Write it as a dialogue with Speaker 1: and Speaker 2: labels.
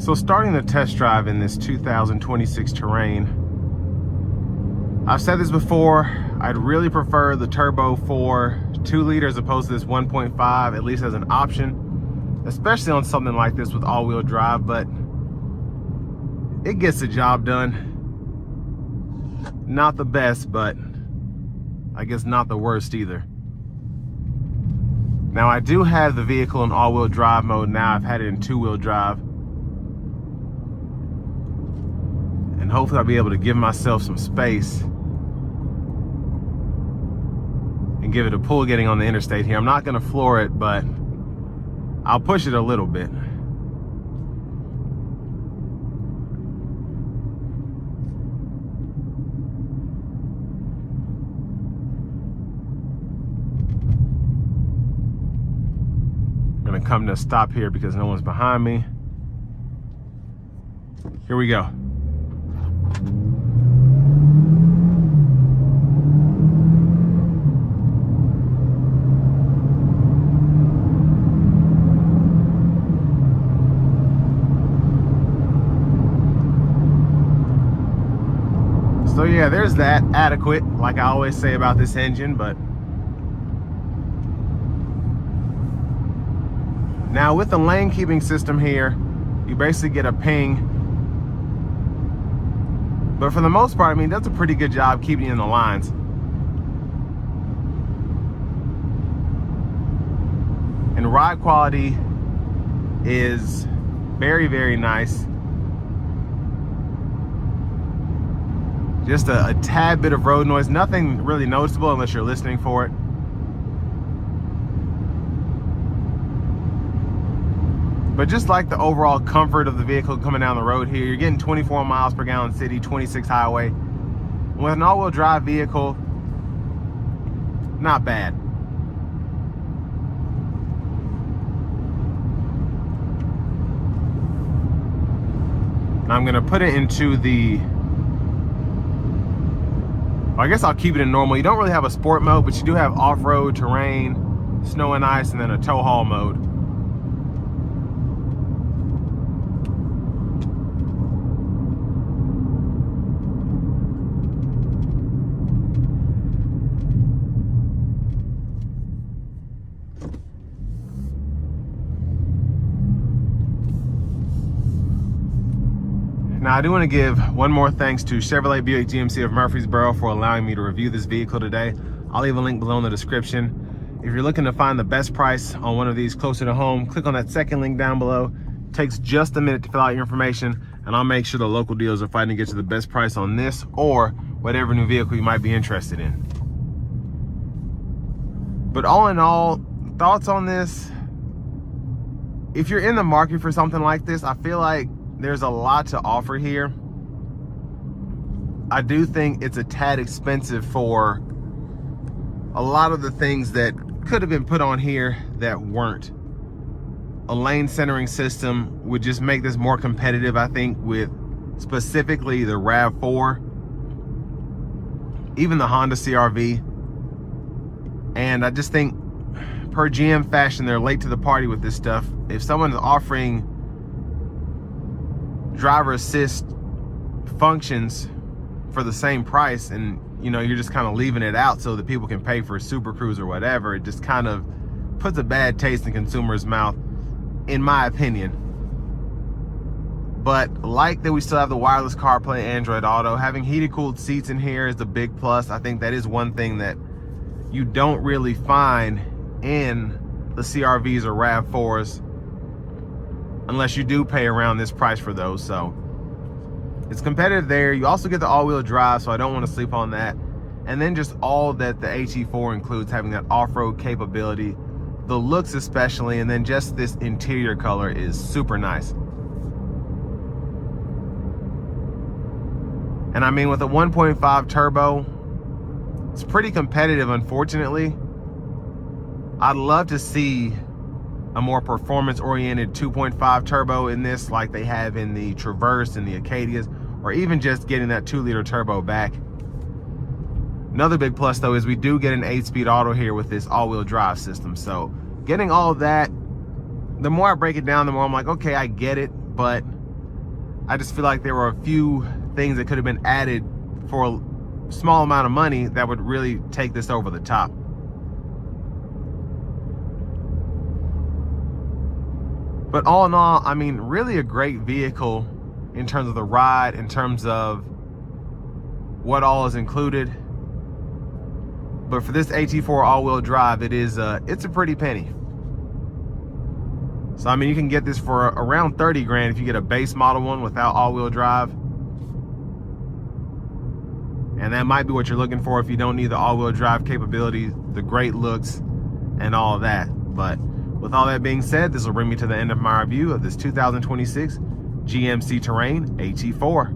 Speaker 1: So starting the test drive in this 2026 Terrain, I've said this before, I'd really prefer the turbo 4 2-liter as opposed to this 1.5, at least as an option, especially on something like this with all-wheel drive, but it gets the job done. Not the best, but I guess not the worst either. Now I do have the vehicle in all-wheel drive mode now. I've had it in 2-wheel drive. And hopefully I'll be able to give myself some space and give it a pull getting on the interstate here. I'm not gonna floor it, but I'll push it a little bit. I'm gonna come to a stop here because no one's behind me. Here we go. So yeah, there's that, adequate, like I always say about this engine, but now with the lane keeping system here, you basically get a ping. But for the most part, I mean, it does a pretty good job keeping you in the lines. And ride quality is very, very nice. Just a tad bit of road noise, nothing really noticeable unless you're listening for it. But just like the overall comfort of the vehicle coming down the road here, you're getting 24 miles per gallon city, 26 highway. With an all-wheel drive vehicle, not bad. Now I'm gonna put it into the, I guess I'll keep it in normal. You don't really have a sport mode, but you do have off-road, terrain, snow and ice, and then a tow haul mode. Now I do want to give one more thanks to Chevrolet Buick GMC of Murfreesboro for allowing me to review this vehicle today. I'll leave a link below in the description. If you're looking to find the best price on one of these closer to home, click on that second link down below. It takes just a minute to fill out your information, and I'll make sure the local dealers are fighting to get you the best price on this or whatever new vehicle you might be interested in. But all in all, thoughts on this? If you're in the market for something like this, I feel like there's a lot to offer here. I do think it's a tad expensive for a lot of the things that could have been put on here that weren't. A lane centering system would just make this more competitive, I think, with specifically the RAV4, even the Honda CR-V. And I just think, per GM fashion, they're late to the party with this stuff. If someone's offering driver assist functions for the same price, and you know, you're just kind of leaving it out so that people can pay for a Super Cruise or whatever, it just kind of puts a bad taste in consumers' mouth, in my opinion. But like that we still have the wireless CarPlay, Android Auto. Having heated cooled seats in here is a big plus. I think that is one thing that you don't really find in the CR-Vs or RAV4s unless you do pay around this price for those. So it's competitive there. You also get the all-wheel drive, so I don't want to sleep on that. And then just all that the AT4 includes, having that off-road capability, the looks especially, and then just this interior color is super nice. And I mean, with a 1.5 turbo, it's pretty competitive, unfortunately. I'd love to see a more performance-oriented 2.5 turbo in this, like they have in the Traverse and the Acadias, or even just getting that 2-liter turbo back. Another big plus, though, is we do get an 8-speed auto here with this all-wheel drive system. So getting all of that, the more I break it down, the more I'm like, okay, I get it, but I just feel like there were a few things that could have been added for a small amount of money that would really take this over the top. But all in all, I mean, really a great vehicle in terms of the ride, in terms of what all is included. But for this AT4 all-wheel drive, it's a pretty penny. So I mean, you can get this for around 30 grand if you get a base model one without all-wheel drive. And that might be what you're looking for if you don't need the all-wheel drive capabilities, the great looks, and all of that. But with all that being said, this will bring me to the end of my review of this 2026 GMC Terrain AT4.